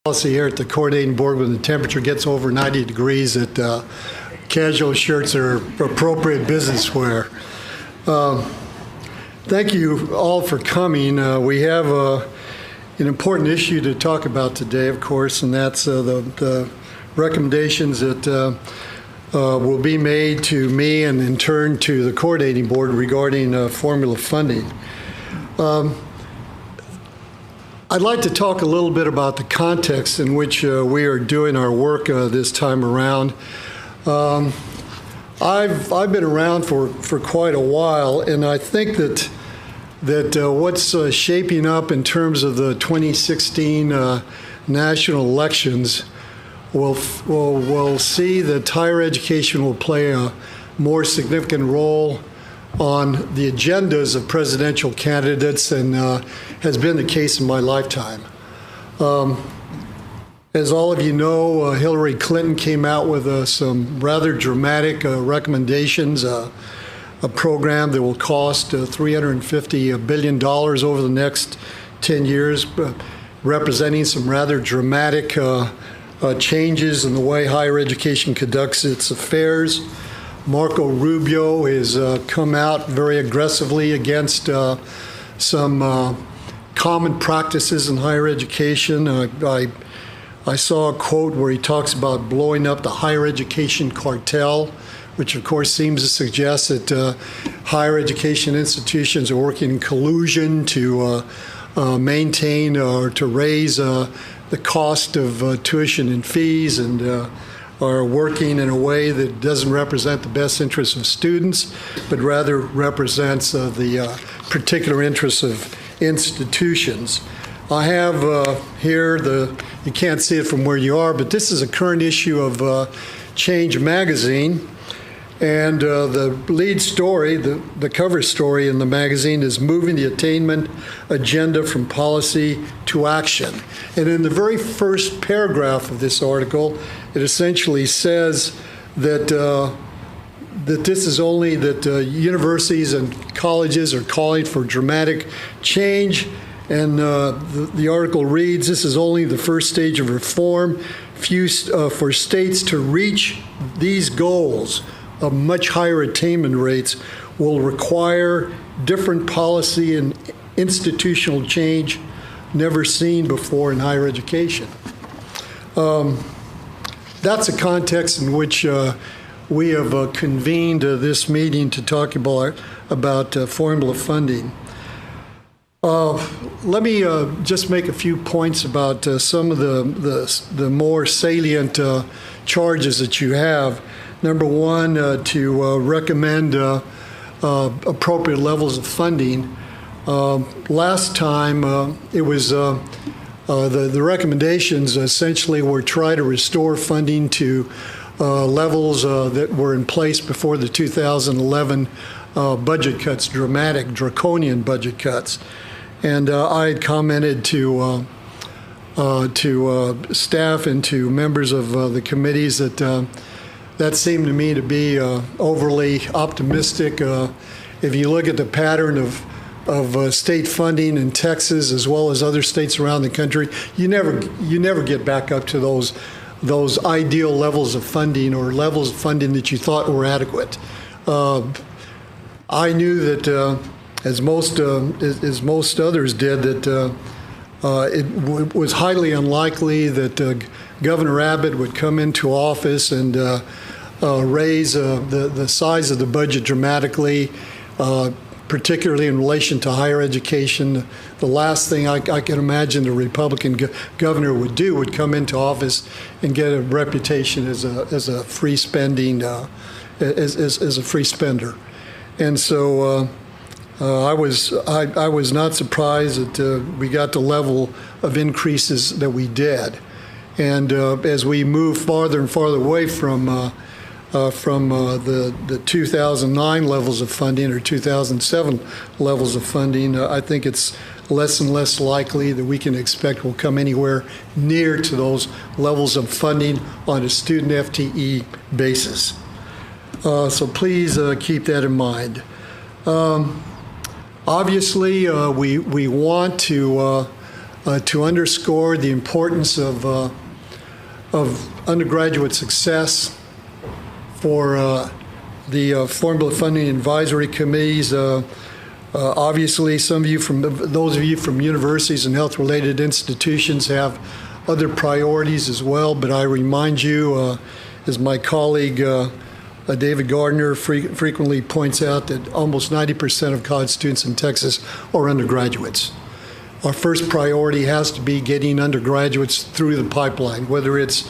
Policy here at the coordinating board when the temperature gets over 90 degrees that casual shirts are appropriate business wear. Thank you all for coming. We have an important issue to talk about today, of course, and that's the recommendations that will be made to me and in turn to the coordinating board regarding formula funding. I'd like to talk a little bit about the context in which we are doing our work this time around. I've been around for quite a while, and I think that what's shaping up in terms of the 2016 national elections will see that higher education will play a more significant role on the agendas of presidential candidates than has been the case in my lifetime. As all of you know, Hillary Clinton came out with some rather dramatic recommendations, a program that will cost $350 billion over the next 10 years, representing some rather dramatic changes in the way higher education conducts its affairs. Marco Rubio has come out very aggressively against some common practices in higher education. I saw a quote where he talks about blowing up the higher education cartel, which of course seems to suggest that higher education institutions are working in collusion to maintain or to raise the cost of tuition and fees, and are working in a way that doesn't represent the best interests of students, but rather represents the particular interests of institutions. I have here you can't see it from where you are, but this is a current issue of Change magazine. And the lead story, the cover story in the magazine is moving the attainment agenda from policy to action. And in the very first paragraph of this article, it essentially says that this is only that universities and colleges are calling for dramatic change. And the article reads, this is only the first stage of reform. For states to reach these goals of much higher attainment rates will require different policy and institutional change never seen before in higher education. That's a context in which we have convened this meeting to talk about formula funding. Let me just make a few points about some of the more salient charges that you have. Number one, to recommend appropriate levels of funding. Last time, it was the recommendations essentially were try to restore funding to levels that were in place before the 2011 budget cuts, dramatic, draconian budget cuts. And I had commented to staff and to members of the committees that seemed to me to be overly optimistic. If you look at the pattern of state funding in Texas as well as other states around the country, you never get back up to those ideal levels of funding or levels of funding that you thought were adequate. I knew that, as most others did, that it was highly unlikely that Governor Abbott would come into office and raise the size of the budget dramatically, particularly in relation to higher education. The last thing I can imagine the Republican governor would do would come into office and get a reputation as a free spending, as a free spender. And so I was not surprised that we got the level of increases that we did. And as we move farther and farther away from the 2009 levels of funding or 2007 levels of funding, I think it's less and less likely that we can expect we'll come anywhere near to those levels of funding on a student FTE basis. So please keep that in mind. Obviously, we want to to underscore the importance of undergraduate success for the Formula Funding Advisory Committees. Obviously, those of you from universities and health-related institutions have other priorities as well, but I remind you, as my colleague David Gardner frequently points out, that almost 90% of college students in Texas are undergraduates. Our first priority has to be getting undergraduates through the pipeline, whether it's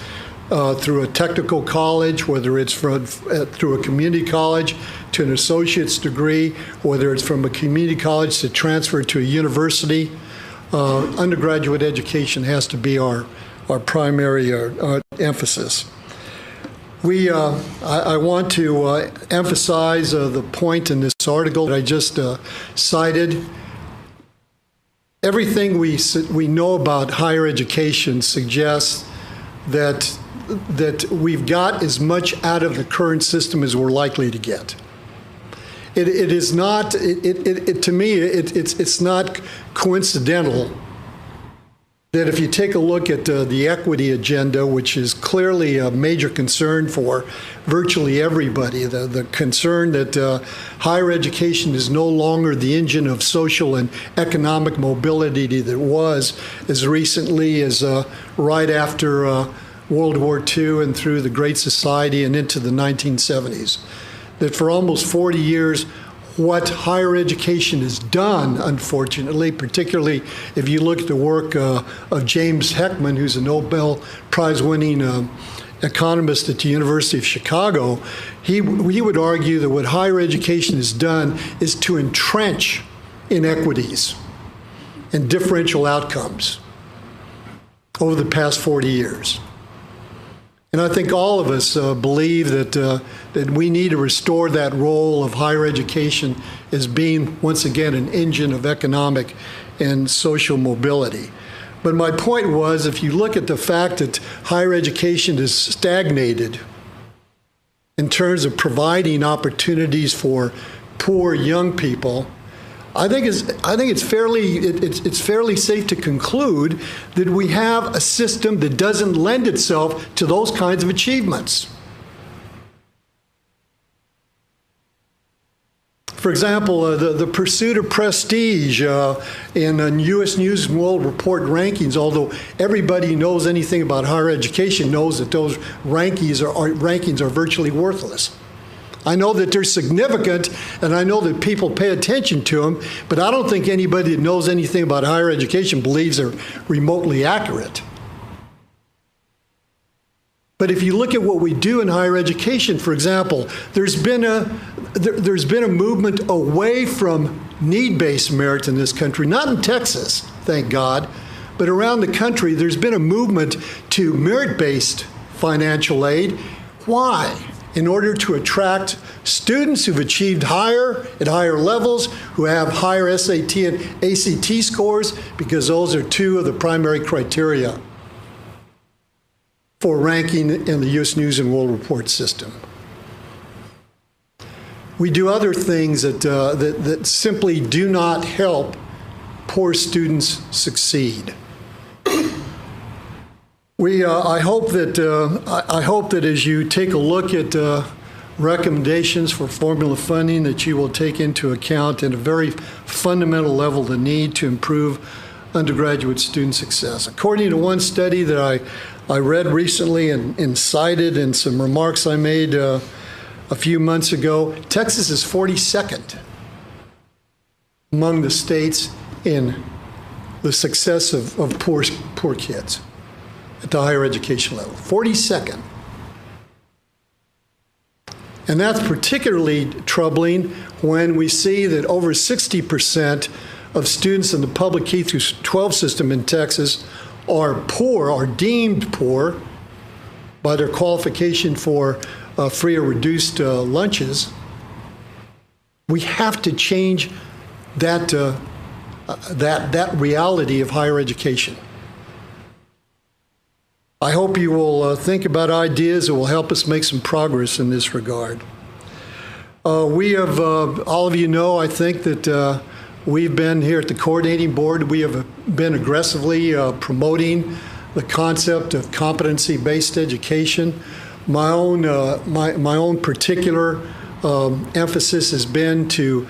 through a technical college, whether it's through a community college to an associate's degree, whether it's from a community college to transfer to a university. Undergraduate education has to be our primary emphasis. I want to emphasize the point in this article that I just cited. Everything we know about higher education suggests that we've got as much out of the current system as we're likely to get. It is not. To me, it's not coincidental that if you take a look at the equity agenda, which is clearly a major concern for virtually everybody, the concern that higher education is no longer the engine of social and economic mobility that it was as recently as right after World War II and through the Great Society and into the 1970s. That for almost 40 years, what higher education has done, unfortunately, particularly if you look at the work of James Heckman, who's a Nobel Prize-winning economist at the University of Chicago, he would argue that what higher education has done is to entrench inequities and differential outcomes over the past 40 years. And I think all of us believe that we need to restore that role of higher education as being, once again, an engine of economic and social mobility. But my point was, if you look at the fact that higher education is stagnated in terms of providing opportunities for poor young people, I think it's fairly safe to conclude that we have a system that doesn't lend itself to those kinds of achievements. For example, the pursuit of prestige in U.S. News and World Report rankings, although everybody who knows anything about higher education knows that those rankings are virtually worthless. I know that they're significant, and I know that people pay attention to them, but I don't think anybody that knows anything about higher education believes they're remotely accurate. But if you look at what we do in higher education, for example, there's been a movement away from need-based merit in this country, not in Texas, thank God, but around the country. There's been a movement to merit-based financial aid. Why? In order to attract students who've achieved at higher levels, who have higher SAT and ACT scores, because those are two of the primary criteria for ranking in the U.S. News and World Report system. We do other things that simply do not help poor students succeed. I hope that as you take a look at recommendations for formula funding, that you will take into account at a very fundamental level the need to improve undergraduate student success. According to one study that I read recently and cited in some remarks I made a few months ago, Texas is 42nd among the states in the success of poor kids at the higher education level, 42nd. And that's particularly troubling when we see that over 60% of students in the public K through 12 system in Texas are poor, are deemed poor by their qualification for free or reduced lunches. We have to change that reality of higher education. I hope you will think about ideas that will help us make some progress in this regard. We have, all of you know, I think, that We've been here at the coordinating board, we have been aggressively promoting the concept of competency-based education. My own particular emphasis has been to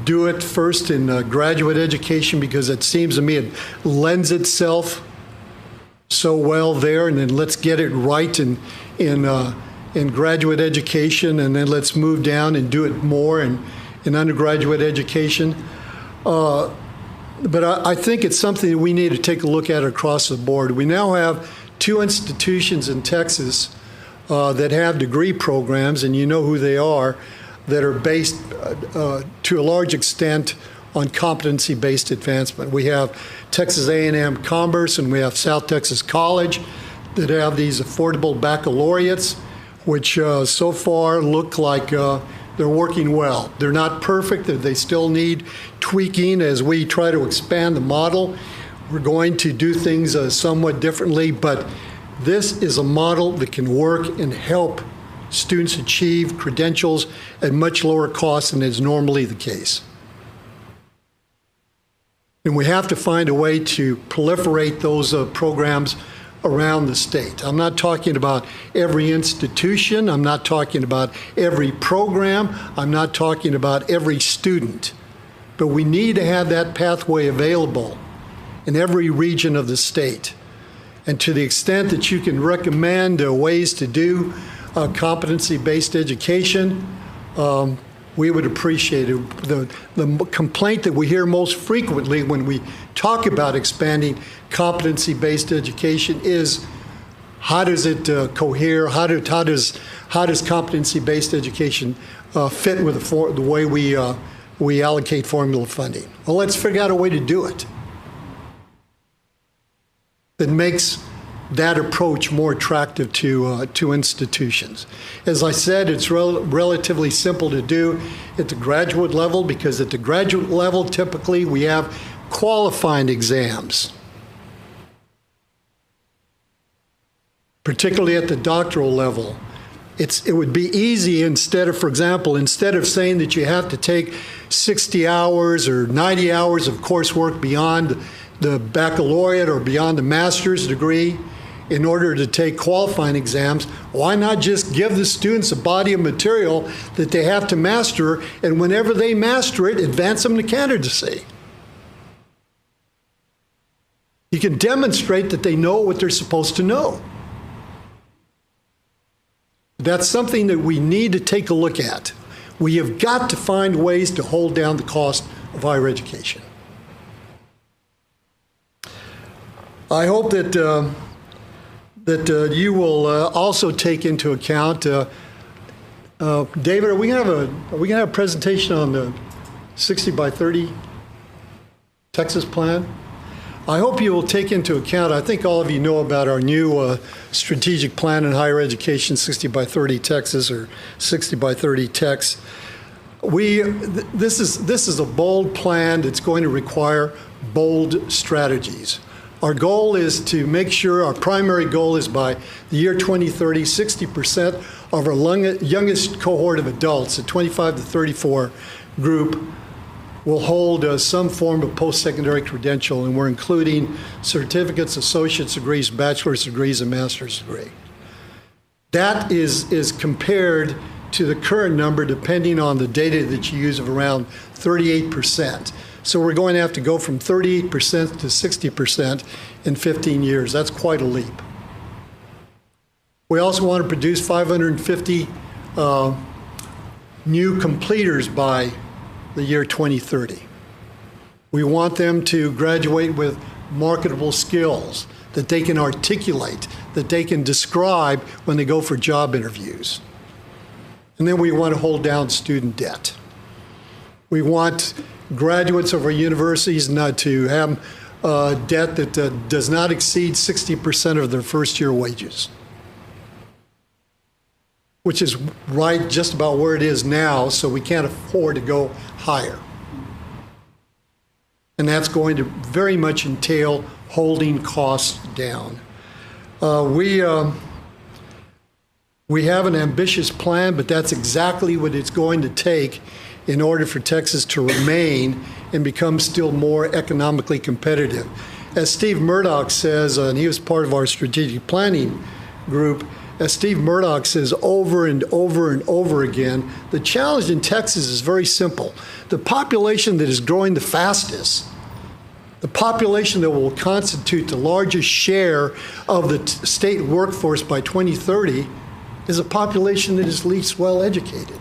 do it first in graduate education, because it seems to me it lends itself so well there, and then let's get it right in graduate education, and then let's move down and do it more in undergraduate education. But I think it's something that we need to take a look at across the board. We now have 2 institutions in Texas that have degree programs, and you know who they are, that are based to a large extent on competency-based advancement. We have Texas A&M Commerce, and we have South Texas College that have these affordable baccalaureates, which so far look like they're working well. They're not perfect. They still need tweaking as we try to expand the model. We're going to do things somewhat differently, but this is a model that can work and help students achieve credentials at much lower cost than is normally the case. And we have to find a way to proliferate those programs around the state. I'm not talking about every institution. I'm not talking about every program. I'm not talking about every student. But we need to have that pathway available in every region of the state. And to the extent that you can recommend ways to do competency-based education, we would appreciate it. The complaint that we hear most frequently when we talk about expanding competency-based education is, how does it cohere? How does competency-based education fit with the way we allocate formula funding? Well, let's figure out a way to do it that makes that approach more attractive to institutions. As I said, it's relatively simple to do at the graduate level, because at the graduate level, typically we have qualifying exams, particularly at the doctoral level. It would be easy, for example, instead of saying that you have to take 60 hours or 90 hours of coursework beyond the baccalaureate or beyond the master's degree in order to take qualifying exams, why not just give the students a body of material that they have to master, and whenever they master it, advance them to candidacy? You can demonstrate that they know what they're supposed to know. That's something that we need to take a look at. We have got to find ways to hold down the cost of higher education. I hope that you will also take into account, David, are we gonna have a presentation on the 60 by 30 Texas plan? I hope you will take into account, I think all of you know about our new strategic plan in higher education, 60 by 30 Texas, or 60 by 30 Tex. This is a bold plan that's going to require bold strategies. Our goal is to make sure, our primary goal is by the year 2030, 60% of our youngest cohort of adults, the 25 to 34 group, will hold some form of post-secondary credential, and we're including certificates, associate's degrees, bachelor's degrees, and master's degree. That is compared to the current number, depending on the data that you use, of around 38%. So we're going to have to go from 38% to 60% in 15 years. That's quite a leap. We also want to produce 550 new completers by the year 2030. We want them to graduate with marketable skills that they can articulate, that they can describe when they go for job interviews. And then we want to hold down student debt. We want graduates of our universities not to have debt that does not exceed 60% of their first year wages, which is right just about where it is now, so we can't afford to go higher. And that's going to very much entail holding costs down. We have an ambitious plan, but that's exactly what it's going to take in order for Texas to remain and become still more economically competitive. As Steve Murdoch says, and he was part of our strategic planning group, as Steve Murdoch says over and over and over again, the challenge in Texas is very simple. The population that is growing the fastest, the population that will constitute the largest share of the state workforce by 2030 is a population that is least well educated.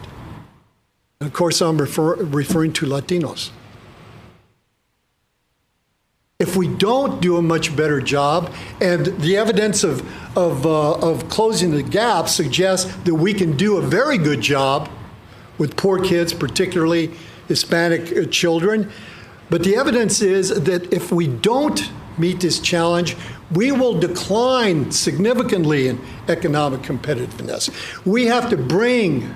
And of course, I'm referring to Latinos. If we don't do a much better job, and the evidence of closing the gap suggests that we can do a very good job with poor kids, particularly Hispanic children, but the evidence is that if we don't meet this challenge, we will decline significantly in economic competitiveness. We have to bring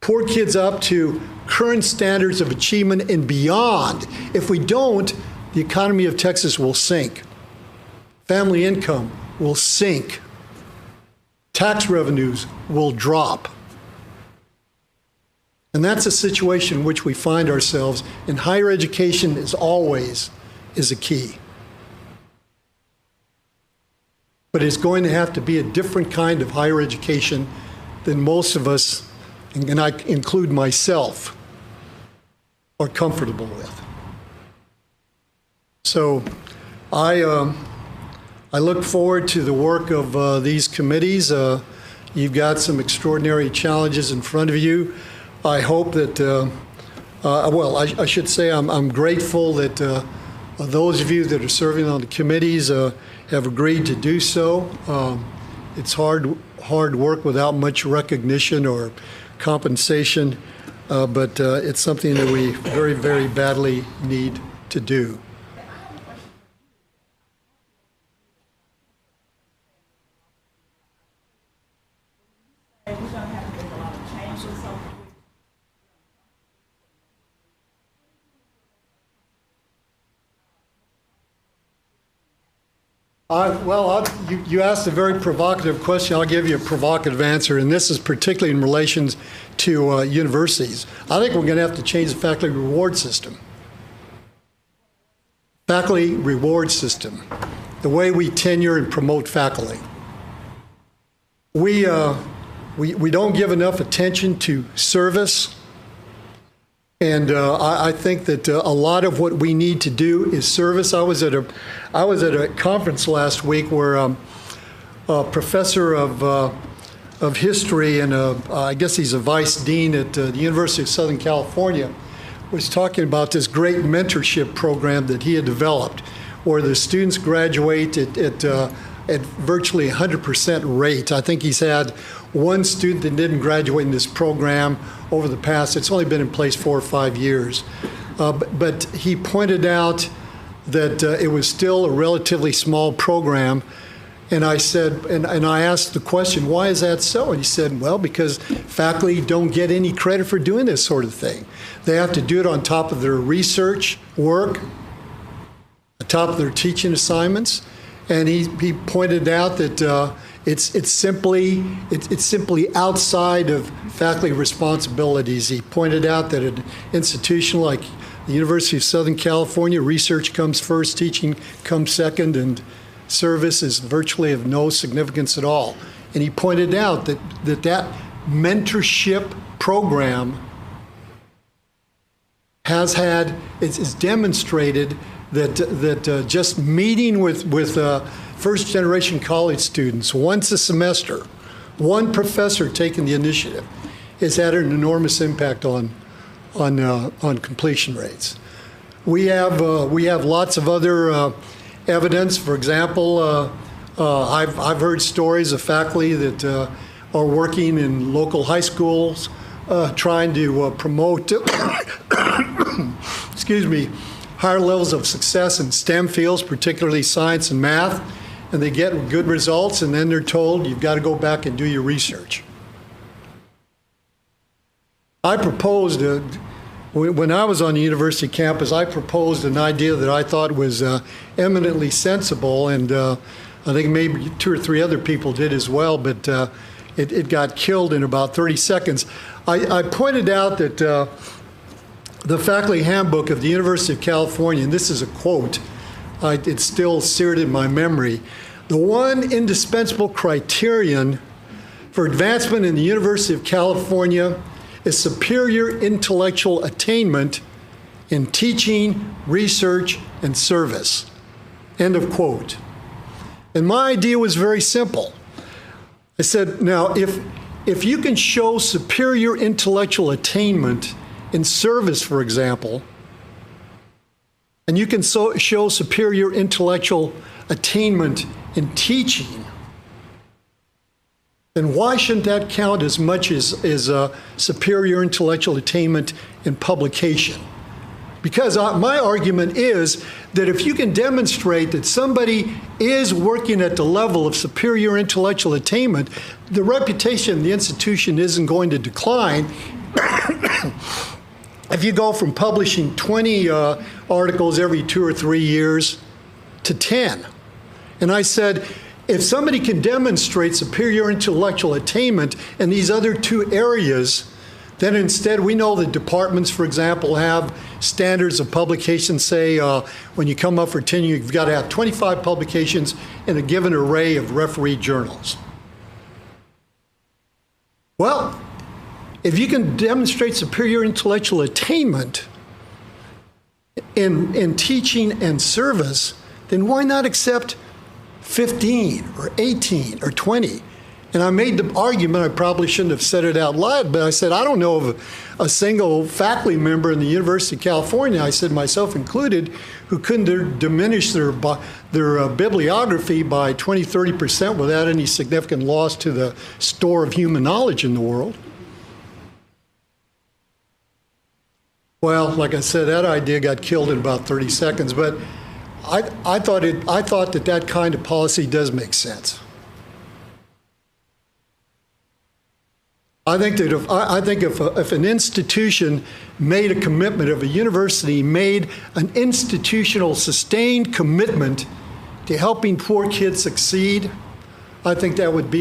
poor kids up to current standards of achievement and beyond. If we don't, the economy of Texas will sink. Family income will sink. Tax revenues will drop. And that's a situation in which we find ourselves, and higher education is always a key. But it's going to have to be a different kind of higher education than most of us, and I include myself, are comfortable with. So I look forward to the work of these committees. You've got some extraordinary challenges in front of you. I hope that, I should say I'm grateful that those of you that are serving on the committees have agreed to do so. It's hard work without much recognition or compensation, but it's something that we very, very badly need to do. You asked a very provocative question. I'll give you a provocative answer, and this is particularly in relation to universities. I think we're going to have to change the faculty reward system. Faculty reward system, the way we tenure and promote faculty. We don't give enough attention to service. And I think that a lot of what we need to do is service. I was at a conference last week where a professor of history and I guess he's a vice dean at the University of Southern California was talking about this great mentorship program that he had developed, where the students graduate at virtually 100% rate. I think he's had one student that didn't graduate in this program over the past, it's only been in place 4 or 5 years. But he pointed out that it was still a relatively small program. And I said, and I asked the question, why is that so? And he said, well, because faculty don't get any credit for doing this sort of thing. They have to do it on top of their research work, on top of their teaching assignments. And he pointed out that it's simply outside of faculty responsibilities. He pointed out that at an institution like the University of Southern California, research comes first, teaching comes second, and service is virtually of no significance at all. And he pointed out that mentorship program it's demonstrated that just meeting with first-generation college students once a semester, one professor taking the initiative, has had an enormous impact on completion rates. We have lots of other evidence. For example, I've heard stories of faculty that are working in local high schools trying to promote excuse me, higher levels of success in STEM fields, particularly science and math, and they get good results, and then they're told you've got to go back and do your research. I proposed, when I was on the university campus, I proposed an idea that I thought was eminently sensible, and I think maybe 2 or 3 other people did as well, but it got killed in about 30 seconds. I pointed out that the faculty handbook of the University of California, and this is a quote, it's still seared in my memory, the one indispensable criterion for advancement in the University of California is superior intellectual attainment in teaching, research, and service. End of quote. And my idea was very simple. I said, now, if you can show superior intellectual attainment in service, for example, and you can show superior intellectual attainment in teaching, then why shouldn't that count as much as superior intellectual attainment in publication? Because my argument is that if you can demonstrate that somebody is working at the level of superior intellectual attainment, the reputation of the institution isn't going to decline. If you go from publishing 20 articles every 2 or 3 years to 10. And I said, if somebody can demonstrate superior intellectual attainment in these other 2 areas, then instead we know that departments, for example, have standards of publication. Say when you come up for tenure, you've got to have 25 publications in a given array of refereed journals. Well, if you can demonstrate superior intellectual attainment in teaching and service, then why not accept 15 or 18 or 20? And I made the argument, I probably shouldn't have said it out loud, but I said, I don't know of a single faculty member in the University of California, I said myself included, who couldn't diminish their bibliography by 20, 30% without any significant loss to the store of human knowledge in the world. Well, like I said, that idea got killed in about 30 seconds, but I thought that kind of policy does make sense. I think that if an institution made a commitment, if a university made an institutional sustained commitment to helping poor kids succeed, I think that would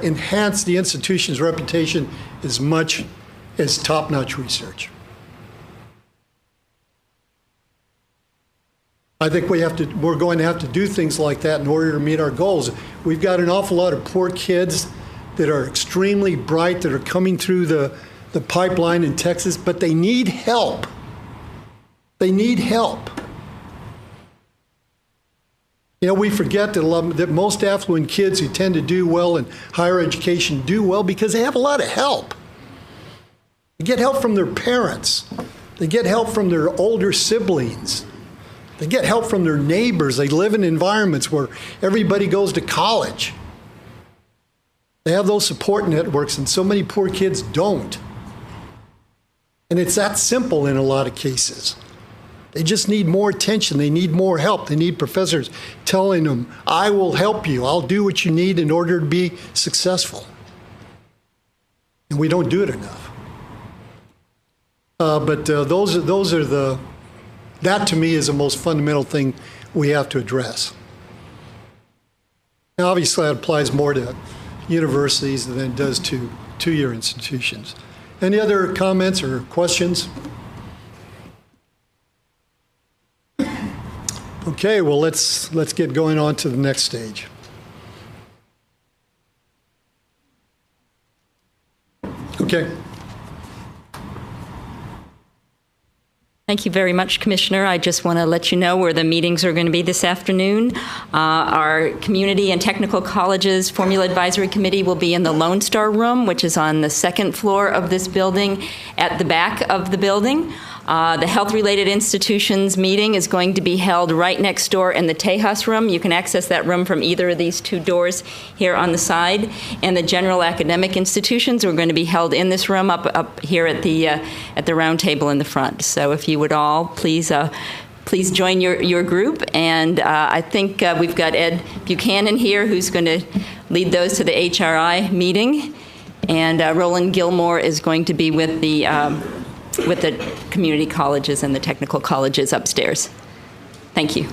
enhance the institution's reputation as much as top-notch research. I think we're going to have to do things like that in order to meet our goals. We've got an awful lot of poor kids that are extremely bright, that are coming through the pipeline in Texas, but they need help. They need help. You know, we forget that most affluent kids who tend to do well in higher education do well because they have a lot of help. They get help from their parents. They get help from their older siblings. They get help from their neighbors. They live in environments where everybody goes to college. They have those support networks, and so many poor kids don't. And it's that simple in a lot of cases. They just need more attention. They need more help. They need professors telling them, I will help you. I'll do what you need in order to be successful. And we don't do it enough. But that to me is the most fundamental thing we have to address. Now, obviously, that applies more to universities than it does to two-year institutions. Any other comments or questions? Okay, well, let's get going on to the next stage. Okay. Thank you very much, Commissioner. I just want to let you know where the meetings are going to be this afternoon. Our Community and Technical Colleges Formula Advisory Committee will be in the Lone Star Room, which is on the second floor of this building, at the back of the building. The Health-Related Institutions meeting is going to be held right next door in the Tejas Room. You can access that room from either of these 2 doors here on the side. And the General Academic Institutions are going to be held in this room up here at the round table in the front. So if you would all please join your group. And I think we've got Ed Buchanan here, who's going to lead those to the HRI meeting. And Roland Gilmore is going to be with the community colleges and the technical colleges upstairs. Thank you.